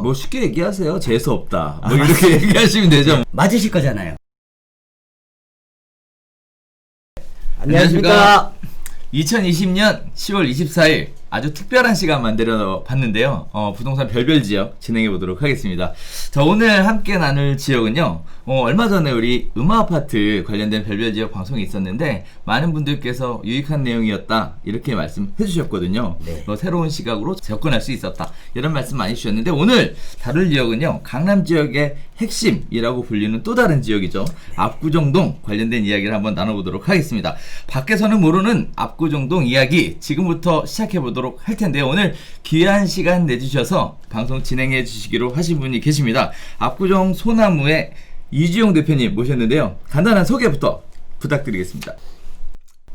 뭐 쉽게 얘기하세요. 재수 없다. 뭐 이렇게 얘기하시면 되죠. 맞으실 거잖아요. 안녕하십니까. 2020년 10월 24일 아주 특별한 시간 만들어 봤는데요. 부동산 별별 지역 진행해 보도록 하겠습니다. 자, 오늘 함께 나눌 지역은요. 얼마 전에 우리 음아아파트 관련된 별별 지역 방송이 있었는데 많은 분들께서 유익한 내용이었다 이렇게 말씀해 주셨거든요. 네. 새로운 시각으로 접근할 수 있었다 이런 말씀 많이 주셨는데 오늘 다룰 지역은요. 강남 지역의 핵심이라고 불리는 또 다른 지역이죠. 압구정동 관련된 이야기를 한번 나눠보도록 하겠습니다. 밖에서는 모르는 압구정동 이야기 지금부터 시작해 보도록 할 텐데요. 오늘 귀한 시간 내주셔서 방송 진행해 주시기로 하신 분이 계십니다. 압구정 소나무의 이주용 대표님 모셨는데요. 간단한 소개부터 부탁드리겠습니다.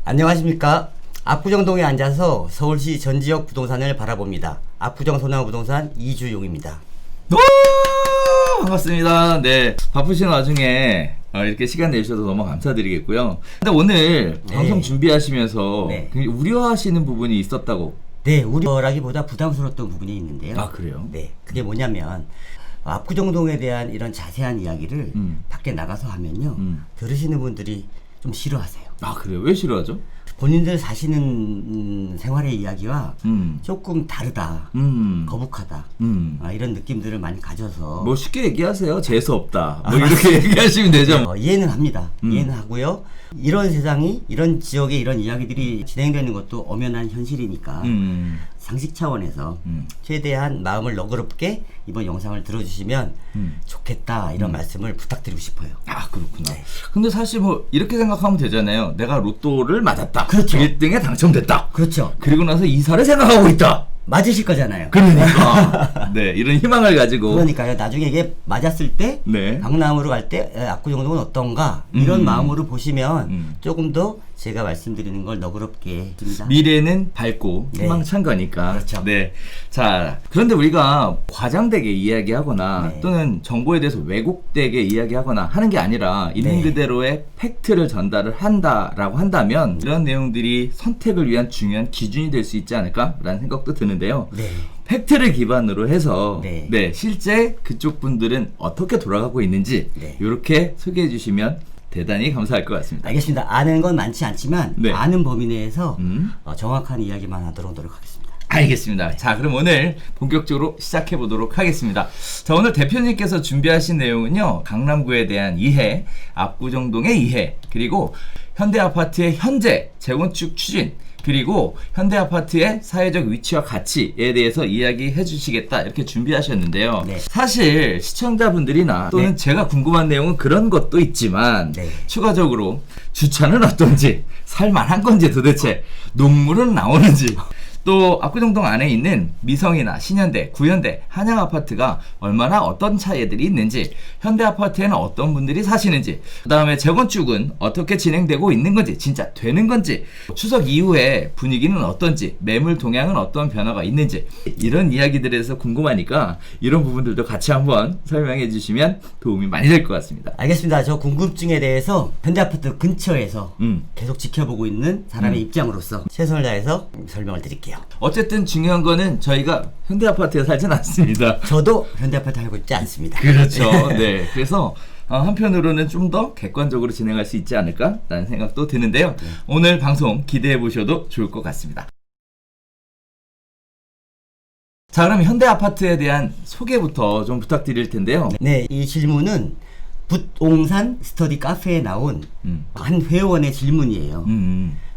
안녕하십니까. 압구정동에 앉아서 서울시 전 지역 부동산을 바라봅니다. 압구정 소나무 부동산 이주용입니다. 반갑습니다. 네, 바쁘신 와중에 이렇게 시간 내주셔서 너무 감사드리겠고요. 근데 오늘 방송 준비하시면서 굉장히 우려하시는 부분이 있었다고. 네, 우려라기보다 부담스러웠던 부분이 있는데요. 아, 그래요? 네, 그게 뭐냐면 압구정동에 대한 이런 자세한 이야기를 밖에 나가서 하면요, 들으시는 분들이 좀 싫어하세요. 아, 그래요? 왜 싫어하죠? 본인들 사시는 생활의 이야기와 조금 다르다, 거북하다, 이런 느낌들을 많이 가져서 뭐 쉽게 얘기하세요. 재수 없다. 뭐 이렇게 얘기하시면 되죠. 이해는 합니다. 이해는 하고요. 이런 세상이, 이런 지역에 이런 이야기들이 진행되는 것도 엄연한 현실이니까 상식 차원에서 최대한 마음을 너그럽게 이번 영상을 들어주시면 좋겠다 이런 말씀을 부탁드리고 싶어요. 아, 그렇구나. 근데 사실 뭐 이렇게 생각하면 되잖아요. 내가 로또를 맞았다. 그렇죠. 1등에 당첨됐다. 그렇죠. 그리고 나서 이사를 생각하고 있다. 맞으실 거잖아요. 그러니까 네, 이런 희망을 가지고 그러니까요. 나중에 이게 맞았을 때 네. 강남으로 갈 때 압구정동은 어떤가 이런 마음으로 보시면 조금 더 제가 말씀드리는 걸 너그럽게 듭니다. 미래는 밝고 네. 희망찬 거니까. 그렇죠. 네. 자, 그런데 우리가 과장되게 이야기하거나 네. 또는 정보에 대해서 왜곡되게 이야기하거나 하는 게 아니라 있는 네. 그대로의 팩트를 전달을 한다라고 한다면 이런 내용들이 선택을 위한 중요한 기준이 될 수 있지 않을까라는 생각도 드는데요. 네. 팩트를 기반으로 해서 네. 실제 그쪽 분들은 어떻게 돌아가고 있는지 네. 이렇게 소개해 주시면 대단히 감사할 것 같습니다. 알겠습니다. 아는 건 많지 않지만 네. 아는 범위 내에서 정확한 이야기만 하도록 노력하겠습니다. 알겠습니다. 자, 그럼 오늘 본격적으로 시작해 보도록 하겠습니다. 자, 오늘 대표님께서 준비하신 내용은요, 강남구에 대한 이해, 압구정동의 이해, 그리고 현대아파트의 현재 재건축 추진, 그리고 현대아파트의 사회적 위치와 가치에 대해서 이야기해 주시겠다 이렇게 준비하셨는데요. 네. 사실 시청자분들이나 또는 네. 제가 궁금한 내용은 그런 것도 있지만 네. 추가적으로 주차는 어떤지, 살만한 건지 도대체 농물은 나오는지, 또 압구정동 안에 있는 미성이나 신현대, 구현대, 한양아파트가 얼마나 어떤 차이들이 있는지, 현대아파트에는 어떤 분들이 사시는지, 그 다음에 재건축은 어떻게 진행되고 있는 건지, 진짜 되는 건지, 추석 이후에 분위기는 어떤지, 매물 동향은 어떤 변화가 있는지, 이런 이야기들에서 궁금하니까 이런 부분들도 같이 한번 설명해 주시면 도움이 많이 될 것 같습니다. 알겠습니다. 저 궁금증에 대해서 현대아파트 근처에서 계속 지켜보고 있는 사람의 입장으로서 최선을 다해서 설명을 드릴게요. 어쨌든 중요한 거는 저희가 현대아파트에 살진 않습니다. 저도 현대아파트 알고 있지 않습니다. 그렇죠. 네. 그래서 한편으로는 좀 더 객관적으로 진행할 수 있지 않을까라는 생각도 드는데요. 오늘 방송 기대해 보셔도 좋을 것 같습니다. 자, 그럼 현대아파트에 대한 소개부터 좀 부탁드릴 텐데요. 네, 이 질문은 붓옹산 스터디 카페에 나온 한 회원의 질문이에요.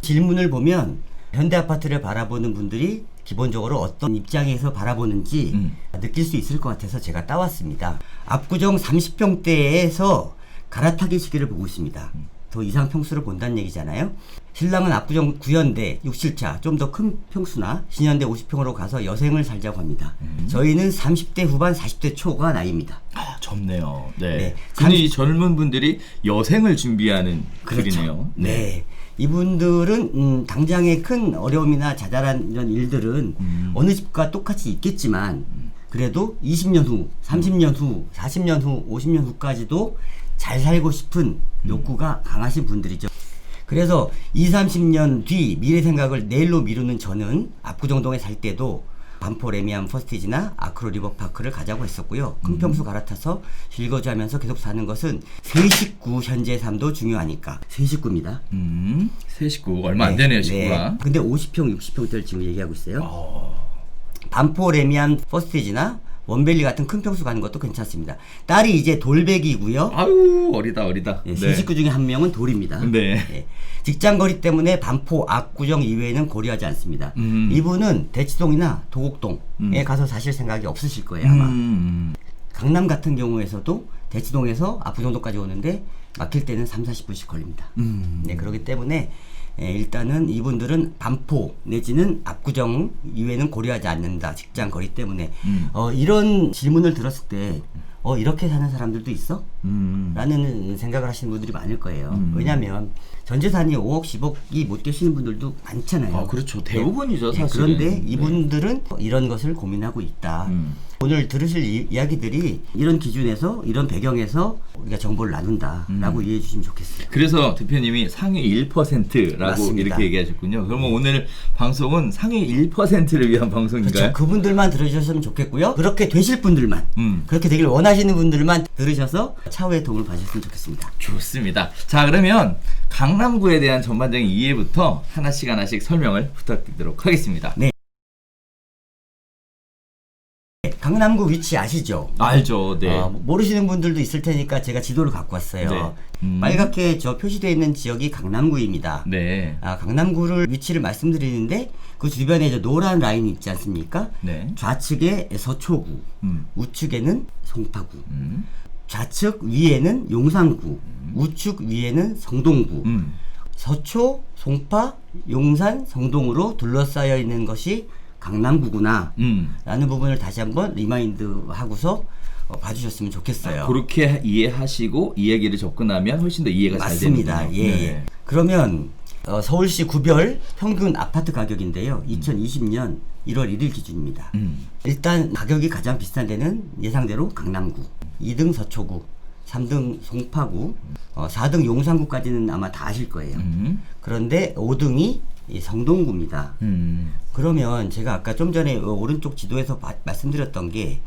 질문을 보면 현대아파트를 바라보는 분들이 기본적으로 어떤 입장에서 바라보는지 느낄 수 있을 것 같아서 제가 따왔습니다. 압구정 30평대에서 갈아타기 시기를 보고 있습니다. 더 이상 평수를 본다는 얘기잖아요. 신랑은 압구정 9현대 6실차 좀 더 큰 평수나 신현대 50평으로 가서 여생을 살자고 합니다. 저희는 30대 후반 40대 초가 나이입니다. 아, 젊네요. 네. 네. 근데 이 젊은 분들이 여생을 준비하는 그렇죠. 글이네요. 네. 이분들은 당장의 큰 어려움이나 자잘한 이런 일들은 어느 집과 똑같이 있겠지만 그래도 20년 후, 30년 후, 40년 후, 50년 후까지도 잘 살고 싶은 욕구가 강하신 분들이죠. 그래서 20, 30년 뒤 미래 생각을 내일로 미루는 저는 압구정동에 살 때도 반포 레미안 퍼스티지나 아크로 리버파크를 가자고 했었고요. 큰 평수 갈아타서 실거주하면서 계속 사는 것은 새 식구 현재 삶도 중요하니까. 새 식구입니다. 새 식구 얼마 안 되네요, 식구가. 네. 근데 50평, 60평대를 지금 얘기하고 있어요. 반포 레미안 퍼스티지나 원밸리 같은 큰 평수 가는 것도 괜찮습니다. 딸이 이제 돌백이고요. 아유, 어리다. 네, 세 식구 중에 한 명은 돌입니다. 네. 네. 직장 거리 때문에 반포, 압구정 이외에는 고려하지 않습니다. 이분은 대치동이나 도곡동에 가서 사실 생각이 없으실 거예요, 아마. 강남 같은 경우에서도 대치동에서 압구정도까지 오는데 막힐 때는 3-40분씩 걸립니다. 네, 그렇기 때문에 일단은 이분들은 반포 내지는 압구정 이외에는 고려하지 않는다. 직장 거리 때문에. 이런 질문을 들었을 때 이렇게 사는 사람들도 있어? 라는 생각을 하시는 분들이 많을 거예요. 왜냐하면 전재산이 5억, 10억이 못 되시는 분들도 많잖아요. 그렇죠. 대부분이죠, 네, 사실은. 그런데 이분들은 이런 것을 고민하고 있다. 오늘 들으실 이야기들이 이런 기준에서, 이런 배경에서 우리가 정보를 나눈다라고 이해해 주시면 좋겠어요. 그래서 대표님이 상위 1%라고 맞습니다. 이렇게 얘기하셨군요. 그러면 오늘 방송은 상위 1%를 위한 방송인가요? 그렇죠. 그분들만 들으셨으면 좋겠고요. 그렇게 되실 분들만, 그렇게 되길 원하시는 분들만 들으셔서 차후에 도움을 받으셨으면 좋겠습니다. 좋습니다. 자, 그러면 강남구에 대한 전반적인 이해부터 하나씩 설명을 부탁드리도록 하겠습니다. 네. 강남구 위치 아시죠? 알죠. 네. 모르시는 분들도 있을 테니까 제가 지도를 갖고 왔어요. 네. 빨갛게 표시되어 있는 지역이 강남구입니다. 네. 강남구를 위치를 말씀드리는데 그 주변에 노란 라인이 있지 않습니까? 네. 좌측에 서초구, 우측에는 송파구, 좌측 위에는 용산구, 우측 위에는 성동구, 서초, 송파, 용산, 성동으로 둘러싸여 있는 것이 강남구구나 라는 부분을 다시 한번 리마인드 하고서 봐주셨으면 좋겠어요. 그렇게 이해하시고 이 얘기를 접근하면 훨씬 더 이해가 잘 맞습니다. 되는군요. 예. 네. 그러면 서울시 구별 평균 아파트 가격인데요. 2020년 1월 1일 기준입니다. 일단 가격이 가장 비싼 데는 예상대로 강남구, 2등 서초구, 3등 송파구, 4등 용산구까지는 아마 다 아실 거예요. 그런데 5등이 성동구입니다. 그러면 제가 아까 좀 전에 오른쪽 지도에서 말씀드렸던 게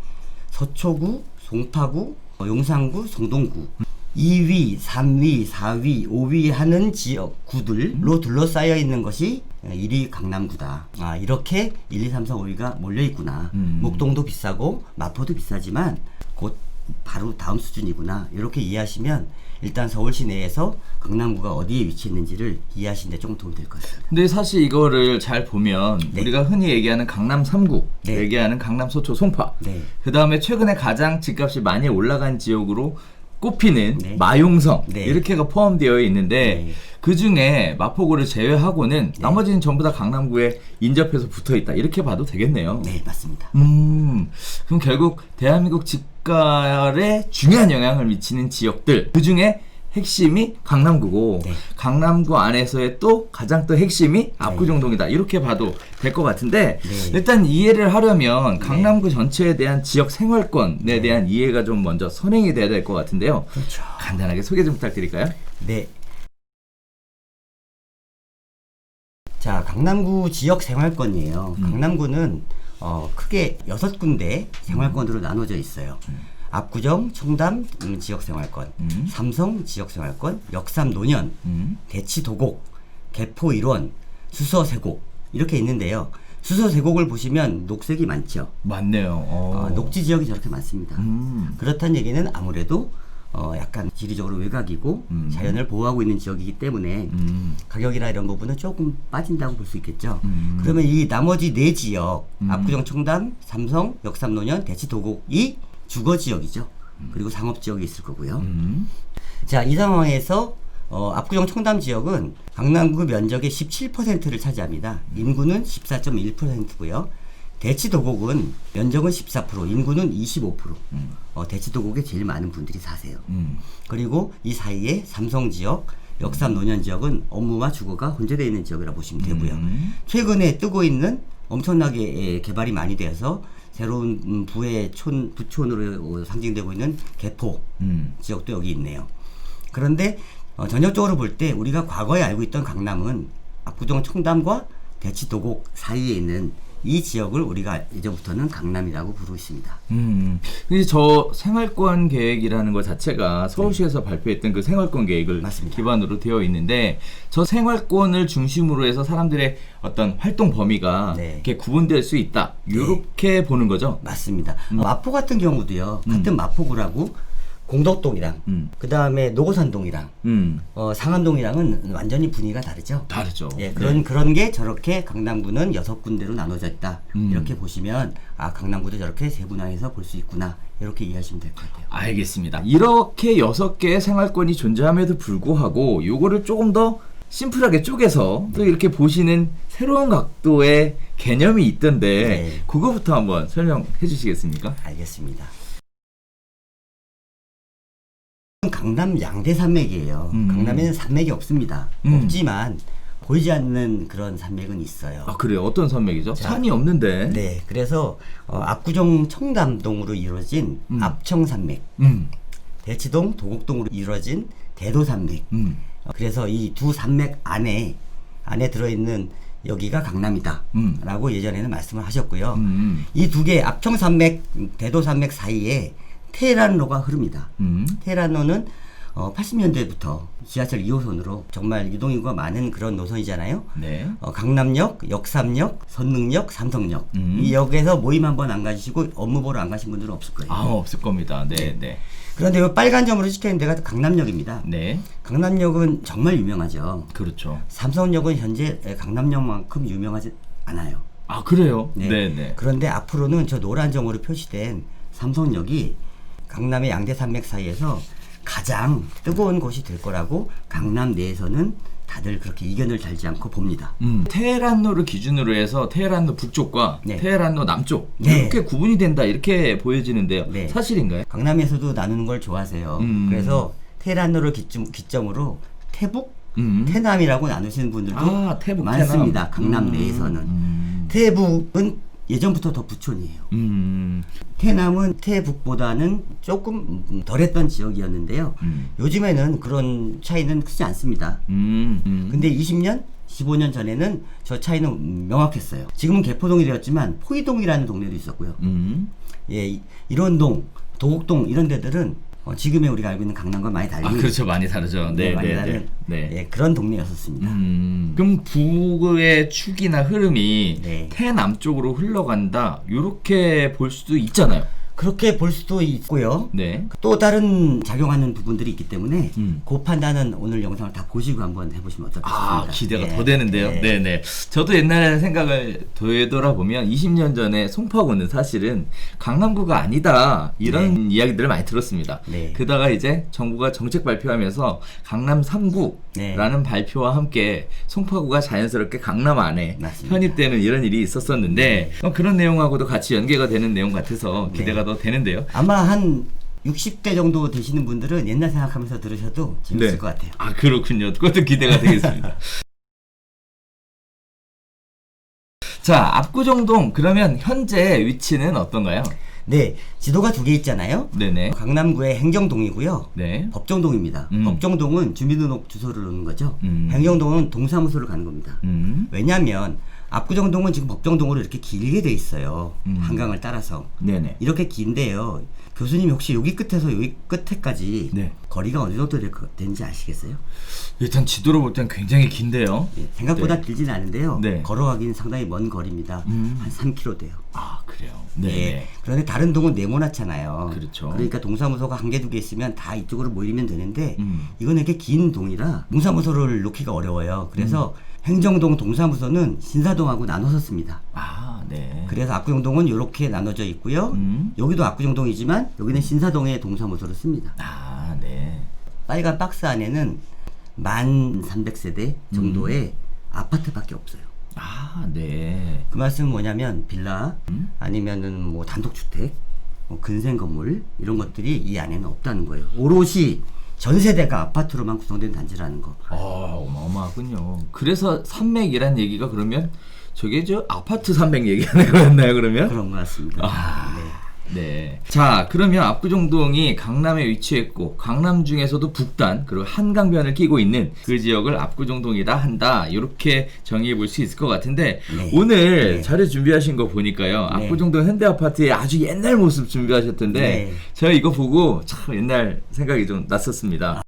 서초구, 송파구, 용산구, 성동구 2위, 3위, 4위, 5위 하는 지역구들로 둘러싸여 있는 것이 1위 강남구다. 이렇게 1, 2, 3, 4, 5위가 몰려있구나. 목동도 비싸고 마포도 비싸지만 곧 바로 다음 수준이구나. 이렇게 이해하시면 일단 서울시 내에서 강남구가 어디에 위치했는지를 이해하시는 데 조금 도움이 될 것 같습니다. 근데 사실 이거를 잘 보면 네. 우리가 흔히 얘기하는 강남 3구, 네. 얘기하는 강남 서초 송파, 네. 그 다음에 최근에 가장 집값이 많이 올라간 지역으로 꼽히는 네. 마용성, 네. 이렇게가 포함되어 있는데 네. 그 중에 마포구를 제외하고는 네. 나머지는 전부 다 강남구에 인접해서 붙어 있다. 이렇게 봐도 되겠네요. 네, 맞습니다. 그럼 결국 대한민국 집값에 중요한 영향을 미치는 지역들, 그 중에 핵심이 강남구고 네. 강남구 안에서의 또 가장 또 핵심이 압구정동이다. 이렇게 봐도 될 것 같은데 네. 일단 이해를 하려면 강남구 전체에 대한 지역 생활권에 대한 이해가 좀 먼저 선행이 돼야 될 것 같은데요. 그렇죠. 간단하게 소개 좀 부탁드릴까요? 네. 자, 강남구 지역 생활권이에요. 강남구는 크게 6군데 생활권으로 나눠져 있어요. 압구정, 청담 지역생활권, 삼성 지역생활권, 역삼 노년, 대치 도곡, 개포 일원, 수서 세곡 이렇게 있는데요. 수서 세곡을 보시면 녹색이 많죠. 맞네요. 녹지 지역이 저렇게 많습니다. 그렇다는 얘기는 아무래도 약간 지리적으로 외곽이고 자연을 보호하고 있는 지역이기 때문에 가격이나 이런 부분은 조금 빠진다고 볼 수 있겠죠. 그러면 이 나머지 4지역 압구정, 청담, 삼성, 역삼 노년, 대치 도곡이 주거 지역이죠. 그리고 상업 지역이 있을 거고요. 자, 이 상황에서 압구정 청담 지역은 강남구 면적의 17%를 차지합니다. 인구는 14.1%고요. 대치도곡은 면적은 14%, 인구는 25%. 대치도곡에 제일 많은 분들이 사세요. 그리고 이 사이에 삼성 지역, 역삼 노년 지역은 업무와 주거가 혼재되어 있는 지역이라고 보시면 되고요. 최근에 뜨고 있는 엄청나게 개발이 많이 되어서 새로운 부촌으로 상징되고 있는 개포 지역도 여기 있네요. 그런데 전역적으로 볼 때 우리가 과거에 알고 있던 강남은 압구정 청담과 대치도곡 사이에 있는 이 지역을 우리가 예전부터는 강남이라고 부르고 있습니다. 근데 저 생활권 계획이라는 것 자체가 서울시에서 발표했던 그 생활권 계획을 맞습니다. 기반으로 되어 있는데 저 생활권을 중심으로 해서 사람들의 어떤 활동 범위가 네. 이렇게 구분될 수 있다. 이렇게 보는 거죠. 맞습니다. 마포 같은 경우도요. 같은 마포구라고 공덕동이랑 그 다음에 노고산동이랑 상암동이랑은 완전히 분위기가 다르죠. 다르죠. 예, 그런 게 저렇게 강남구는 6군데로 나눠져 있다. 이렇게 보시면 아 강남구도 저렇게 세분화해서 볼 수 있구나. 이렇게 이해하시면 될 것 같아요. 알겠습니다. 이렇게 6개의 생활권이 존재함에도 불구하고 요거를 조금 더 심플하게 쪼개서 또 이렇게 보시는 새로운 각도의 개념이 있던데 네. 그거부터 한번 설명해 주시겠습니까? 알겠습니다. 강남 양대 산맥이에요. 강남에는 산맥이 없습니다. 없지만 보이지 않는 그런 산맥은 있어요. 아 그래요? 어떤 산맥이죠? 자, 산이 없는데. 네, 그래서 압구정 청담동으로 이루어진 압청산맥, 대치동 도곡동으로 이루어진 대도산맥. 그래서 이 두 산맥 안에 들어있는 여기가 강남이다라고 예전에는 말씀을 하셨고요. 이 두 개 압청산맥, 대도산맥 사이에 테헤란로가 흐릅니다. 테헤란로는 80년대부터 지하철 2호선으로 정말 유동인구가 많은 그런 노선이잖아요. 네. 강남역, 역삼역, 선릉역, 삼성역 이 역에서 모임 한번 안 가시고 업무 보러 안 가신 분들은 없을 거예요. 아 없을 겁니다. 네, 네. 그런데 이 빨간 점으로 찍혀 있는 데가 강남역입니다. 네. 강남역은 정말 유명하죠. 그렇죠. 삼성역은 현재 강남역만큼 유명하지 않아요. 아 그래요? 네. 네, 네. 그런데 앞으로는 저 노란 점으로 표시된 삼성역이 강남의 양대 산맥 사이에서 가장 뜨거운 곳이 될 거라고 강남 내에서는 다들 그렇게 이견을 달지 않고 봅니다. 테헤란로를 기준으로 해서 테헤란로 북쪽과 네. 테헤란로 남쪽 네. 이렇게 구분이 된다 이렇게 보여지는데요. 네. 사실인가요? 강남에서도 나누는 걸 좋아하세요. 그래서 테헤란로를 기점으로 태북, 태남이라고 나누시는 분들도 아, 태북, 많습니다. 태남. 강남 내에서는. 태북은 예전부터 더 부촌이에요. 태남은 태북보다는 조금 덜했던 지역이었는데요. 요즘에는 그런 차이는 크지 않습니다. 근데 20년, 15년 전에는 저 차이는 명확했어요. 지금은 개포동이 되었지만 포이동이라는 동네도 있었고요. 예, 일원동, 도곡동 이런 데들은 지금의 우리가 알고 있는 강남과 많이 달리. 아 그렇죠, 많이 다르죠. 네, 많이 네, 다른 네. 예, 그런 동네였었습니다. 그럼 북의 축이나 흐름이 네. 태남쪽으로 흘러간다 이렇게 볼 수도 있잖아요. 그렇게 볼 수도 있고요. 네. 또 다른 작용하는 부분들이 있기 때문에 그 판단은 오늘 영상을 다 보시고 한번 해보시면 어떨까 싶습니다. 아 기대가 예. 더 되는데요. 예. 네네. 저도 옛날에 생각을 되돌아보면 20년 전에 송파구는 사실은 강남구가 아니다 이런 이야기들을 많이 들었습니다. 네. 그러다가 이제 정부가 정책 발표하면서 강남 3구라는 네. 발표와 함께 송파구가 자연스럽게 강남 안에 맞습니다. 편입되는 이런 일이 있었었는데 그런 내용하고도 같이 연계가 되는 내용 같아서 기대가 더 되는데요. 아마 한 60대 정도 되시는 분들은 옛날 생각하면서 들으셔도 재밌을 것 같아요. 아 그렇군요. 그것도 기대가 되겠습니다. 자, 압구정동 그러면 현재 위치는 어떤가요? 네, 지도가 두 개 있잖아요. 네네. 강남구의 행정동이고요. 네. 법정동입니다. 법정동은 주민등록 주소를 놓는 거죠. 음. 행정동은 동사무소를 가는 겁니다. 왜냐하면 압구정동은 지금 법정동으로 이렇게 길게 돼 있어요. 한강을 따라서. 네네. 이렇게 긴데요. 교수님 혹시 여기 끝에서 여기 끝에까지 네. 거리가 어느 정도 되는지 아시겠어요? 일단 지도로 볼 땐 굉장히 긴데요. 예, 생각보다 네. 길진 않은데요. 네. 걸어가기는 상당히 먼 거리입니다. 한 3km 돼요. 아 그래요. 네. 예. 그런데 다른 동은 네모나잖아요. 그렇죠. 그러니까 동사무소가 한 개 두 개 있으면 다 이쪽으로 모이면 되는데 이건 이렇게 긴 동이라 동사무소를 놓기가 어려워요. 그래서 행정동 동사무소는 신사동하고 나눠서 씁니다. 아 네. 그래서 압구정동은 이렇게 나눠져 있고요. 여기도 압구정동이지만 여기는 신사동의 동사무소를 씁니다. 아 네. 빨간 박스 안에는 1300세대 정도의 아파트밖에 없어요. 아 네. 그 말씀은 뭐냐면 빌라 아니면은 뭐 단독주택, 뭐 근생 건물 이런 것들이 이 안에는 없다는 거예요. 오롯이 전 세대가 아파트로만 구성된 단지라는 거. 아 어마어마하군요. 그래서 산맥이란 얘기가 그러면 저게 저 아파트 산맥 얘기하는 거였나요 그러면? 그런 것 같습니다. 아. 네. 네. 자, 그러면 압구정동이 강남에 위치했고 강남 중에서도 북단 그리고 한강변을 끼고 있는 그 지역을 압구정동이라 한다. 이렇게 정의해 볼 수 있을 것 같은데 네. 오늘 네. 자료 준비하신 거 보니까요. 네. 압구정동 현대아파트의 아주 옛날 모습 준비하셨던데 네. 제가 이거 보고 참 옛날 생각이 좀 났었습니다.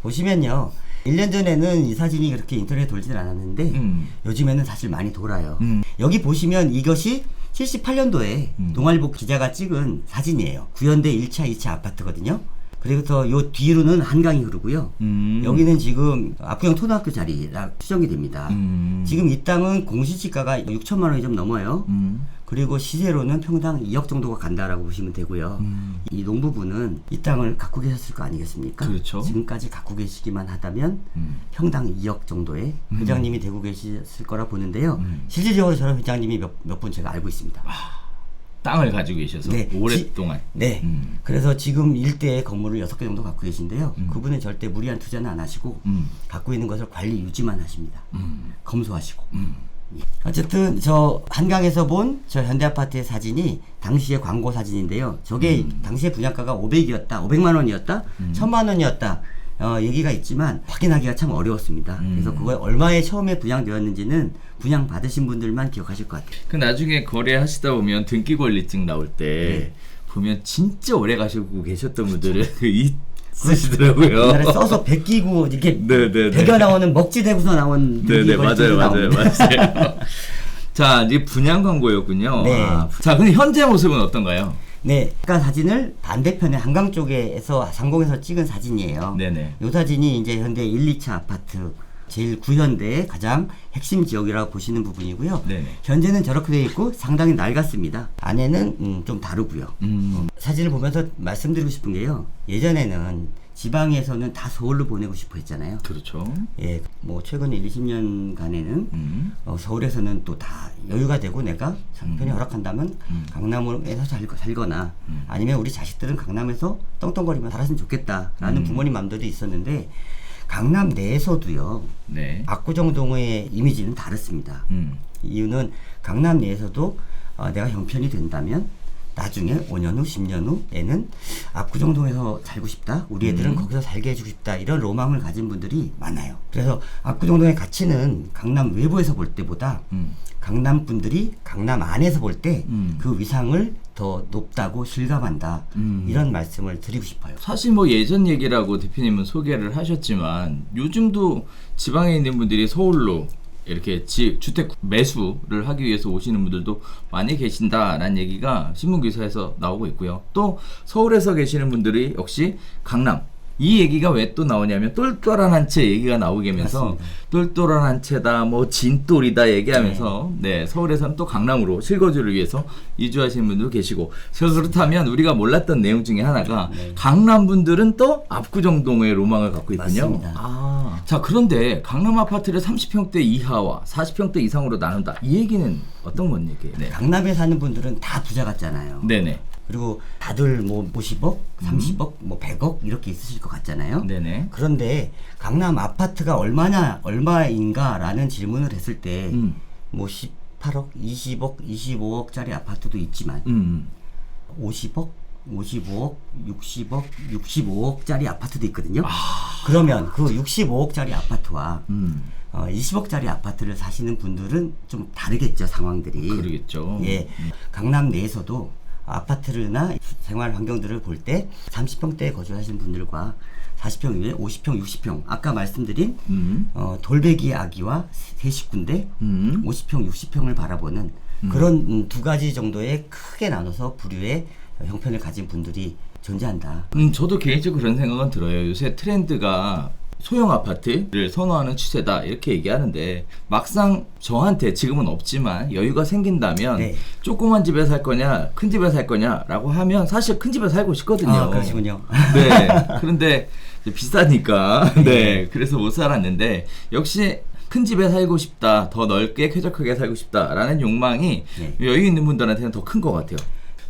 보시면요. 1년 전에는 이 사진이 그렇게 인터넷에 돌진 않았는데 요즘에는 사실 많이 돌아요. 여기 보시면 이것이 78년도에 동아일보 기자가 찍은 사진이에요. 구현대 1차, 2차 아파트거든요. 그래서 요 뒤로는 한강이 흐르고요. 여기는 지금 압구정 초등학교 자리라 추정이 됩니다. 지금 이 땅은 공시지가가 6천만 원이 좀 넘어요. 그리고 시세로는 평당 2억 정도가 간다라고 보시면 되고요. 이 농부분은 이 땅을 갖고 계셨을 거 아니겠습니까? 그렇죠. 지금까지 갖고 계시기만 하다면 평당 2억 정도의 회장님이 되고 계셨을 거라 보는데요. 실질적으로 저런 회장님이 몇 분 제가 알고 있습니다. 땅을 가지고 계셔서 네. 오랫동안. 네. 그래서 지금 일대의 건물을 6개 정도 갖고 계신데요. 그분은 절대 무리한 투자는 안 하시고 갖고 있는 것을 관리 유지만 하십니다. 검소하시고. 어쨌든 저 한강에서 본 저 현대아파트의 사진이 당시의 광고 사진인데요. 저게 당시의 분양가가 500만 원이었다, 1000만 원이었다. 얘기가 있지만 확인하기가 참 어려웠습니다. 그래서 그거에 얼마에 처음에 분양되었는지는 분양 받으신 분들만 기억하실 것 같아요. 그 나중에 거래하시다 보면 등기 권리증 나올 때 네. 보면 진짜 오래 가시고 계셨던 분들은 있으시더라고요. 옛날에 써서 베끼고 이렇게 네네네. 베겨 나오는 먹지대고서 나온 네네, 맞아요. 나오는데. 자, 이제 분양 광고였군요. 네. 자, 근데 현재 모습은 어떤가요? 네, 아까 사진을 반대편에 한강 쪽에서 상공에서 찍은 사진이에요. 네네. 이 사진이 이제 현대 1, 2차 아파트 제일 구현대의 가장 핵심 지역이라고 보시는 부분이고요. 네네. 현재는 저렇게 되어 있고 상당히 낡았습니다. 안에는 좀 다르고요. 사진을 보면서 말씀드리고 싶은 게요. 예전에는 지방에서는 다 서울로 보내고 싶어 했잖아요. 그렇죠. 예, 뭐 최근 1, 20년간에는 서울에서는 또 다 여유가 되고 내가 형편이 허락한다면 강남에서 살거나 아니면 우리 자식들은 강남에서 떵떵거리며 살았으면 좋겠다라는 부모님 마음들도 있었는데 강남 내에서도요. 네. 압구정동의 이미지는 다릅니다. 이유는 강남 내에서도 내가 형편이 된다면 나중에 5년 후, 10년 후에는 압구정동에서 살고 싶다. 우리 애들은 거기서 살게 해주고 싶다. 이런 로망을 가진 분들이 많아요. 그래서 압구정동의 가치는 강남 외부에서 볼 때보다 강남 분들이 강남 안에서 볼 때 그 위상을 더 높다고 실감한다. 이런 말씀을 드리고 싶어요. 사실 뭐 예전 얘기라고 대표님은 소개를 하셨지만 요즘도 지방에 있는 분들이 서울로 이렇게 주택 매수를 하기 위해서 오시는 분들도 많이 계신다라는 얘기가 신문 기사에서 나오고 있고요. 또 서울에서 계시는 분들이 역시 강남 이 얘기가 왜 또 나오냐면 똘똘한 한 채 얘기가 나오게 하면서 똘똘한 한 채다 뭐 진똘이다 얘기하면서 네, 서울에서는 또 강남으로 실거주를 위해서 이주하시는 분도 계시고 그렇다면 우리가 몰랐던 내용 중에 하나가 강남 분들은 또 압구정동의 로망을 갖고 있군요. 맞습니다. 자, 그런데 강남 아파트를 30평대 이하와 40평대 이상으로 나눈다. 이 얘기는 어떤 건 얘기예요? 네. 강남에 사는 분들은 다 부자 같잖아요. 네네. 그리고 다들 뭐 50억, 30억, 뭐 100억 이렇게 있으실 것 같잖아요. 네네. 그런데 강남 아파트가 얼마인가라는 질문을 했을 때 뭐 18억, 20억, 25억짜리 아파트도 있지만 50억, 55억, 60억, 65억짜리 아파트도 있거든요. 그러면 그 65억짜리 아파트와 20억짜리 아파트를 사시는 분들은 좀 다르겠죠, 상황들이. 그러겠죠. 예, 강남 내에서도 아파트나 생활 환경들을 볼 때 30평대에 거주하시는 분들과 40평 이후에 50평, 60평 아까 말씀드린 돌베기 아기와 세 식구인데 50평, 60평을 바라보는 그런 두 가지 정도의 크게 나눠서 부류의 형편을 가진 분들이 존재한다. 저도 개인적으로 그런 생각은 들어요. 요새 트렌드가 소형 아파트를 선호하는 추세다 이렇게 얘기하는데 막상 저한테 지금은 없지만 여유가 생긴다면 네. 조그만 집에 살 거냐 큰 집에 살 거냐라고 하면 사실 큰 집에 살고 싶거든요. 그러시군요. 네. 그런데 이제 비싸니까 네. 그래서 못 살았는데 역시 큰 집에 살고 싶다, 더 넓게 쾌적하게 살고 싶다라는 욕망이 여유 있는 분들한테는 더 큰 것 같아요.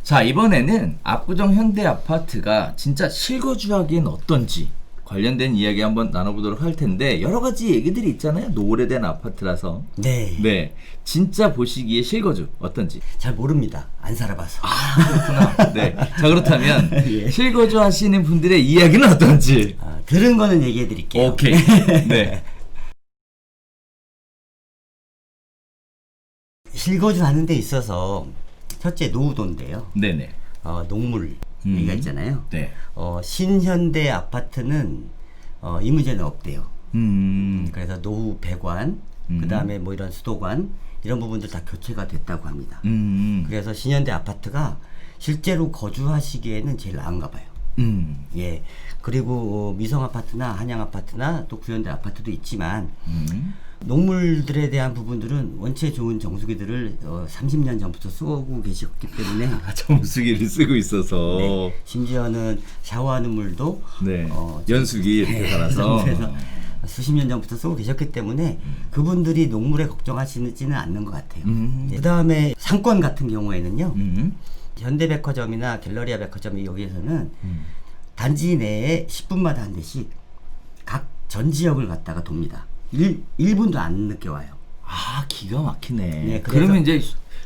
자, 이번에는 압구정 현대 아파트가 진짜 실거주하기엔 어떤지 관련된 이야기 한번 나눠보도록 할 텐데 여러 가지 얘기들이 있잖아요. 오래된 아파트라서. 네. 네. 진짜 보시기에 실거주 어떤지. 잘 모릅니다. 안 살아봐서. 그렇구나. 네. 자, 그렇다면 예. 실거주 하시는 분들의 이야기는 어떤지. 들은 거는 얘기해 드릴게요. 오케이. 네. 실거주 하는 데 있어서 첫째 노후도인데요. 네네. 농물 얘기가 있잖아요. 네. 신현대 아파트는 이 문제는 없대요. 그래서 노후 배관, 그 다음에 뭐 이런 수도관 이런 부분들 다 교체가 됐다고 합니다. 그래서 신현대 아파트가 실제로 거주하시기에는 제일 나은가 봐요. 예. 그리고 미성 아파트나 한양 아파트나 또 구현대 아파트도 있지만 농물들에 대한 부분들은 원체 좋은 정수기들을 30년 전부터 쓰고 계셨기 때문에 정수기를 쓰고 있어서 네, 심지어는 샤워하는 물도 네. 연수기 이렇게 달아서 그래서 수십 년 전부터 쓰고 계셨기 때문에 그분들이 농물에 걱정하시지는 않는 것 같아요. 그 다음에 상권 같은 경우에는요. 현대백화점이나 갤러리아 백화점이 여기에서는 단지 내에 10분마다 한 대씩 각 전 지역을 갖다가 돕니다. 1분도 안 늦게 와요. 아, 기가 막히네. 네, 그러면 이제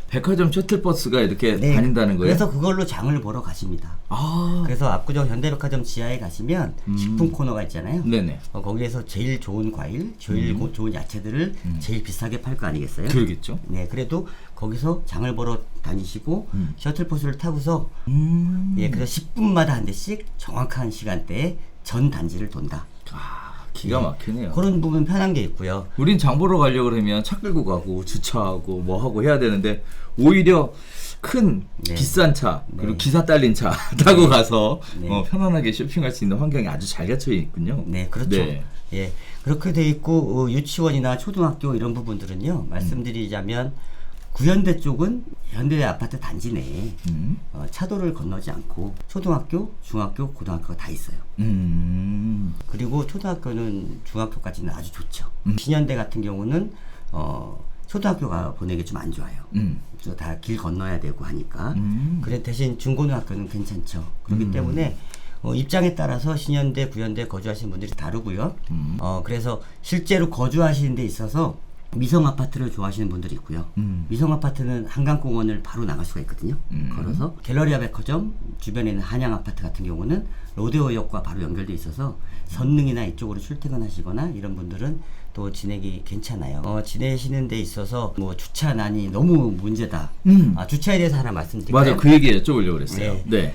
백화점 셔틀버스가 이렇게 네, 다닌다는 거예요? 그래서 그걸로 장을 보러 가십니다. 아, 그래서 압구정 현대백화점 지하에 가시면 식품 코너가 있잖아요. 네네. 거기에서 제일 좋은 과일, 제일 좋은 야채들을 제일 비싸게 팔 거 아니겠어요? 그러겠죠. 네, 그래도 거기서 장을 보러 다니시고 셔틀버스를 타고서 예, 그래서 10분마다 한 대씩 정확한 시간대에 전 단지를 돈다. 아, 기가 막히네요. 그런 부분 편한 게 있고요. 우린 장 보러 가려고 그러면 차 끌고 가고 주차하고 뭐 하고 해야 되는데 오히려 큰 네. 비싼 차 그리고 네. 기사 딸린 차 타고 가서 네. 편안하게 쇼핑할 수 있는 환경이 아주 잘 갖춰 있군요. 네, 그렇죠. 네. 예, 그렇게 돼 있고 유치원이나 초등학교 이런 부분들은요. 말씀드리자면 구현대 쪽은 현대 아파트 단지 내에 차도를 건너지 않고 초등학교, 중학교, 고등학교가 다 있어요. 그리고 초등학교는 중학교까지는 아주 좋죠. 신현대 같은 경우는 초등학교가 보내기 좀 안 좋아요. 다 길 건너야 되고 하니까. 그래 대신 중고등학교는 괜찮죠. 그렇기 때문에 입장에 따라서 신현대, 구현대 거주하시는 분들이 다르고요. 그래서 실제로 거주하시는 데 있어서 미성 아파트를 좋아하시는 분들이 있고요. 미성 아파트는 한강공원을 바로 나갈 수가 있거든요. 걸어서 갤러리아 백화점 주변에 있는 한양 아파트 같은 경우는 로데오역과 바로 연결돼 있어서 선릉이나 이쪽으로 출퇴근하시거나 이런 분들은 또 지내기 괜찮아요. 지내시는 데 있어서 뭐 주차난이 너무 문제다. 주차에 대해서 하나 말씀드릴까요? 맞아, 그 얘기 여쭤보려고 그랬어요. 네. 네.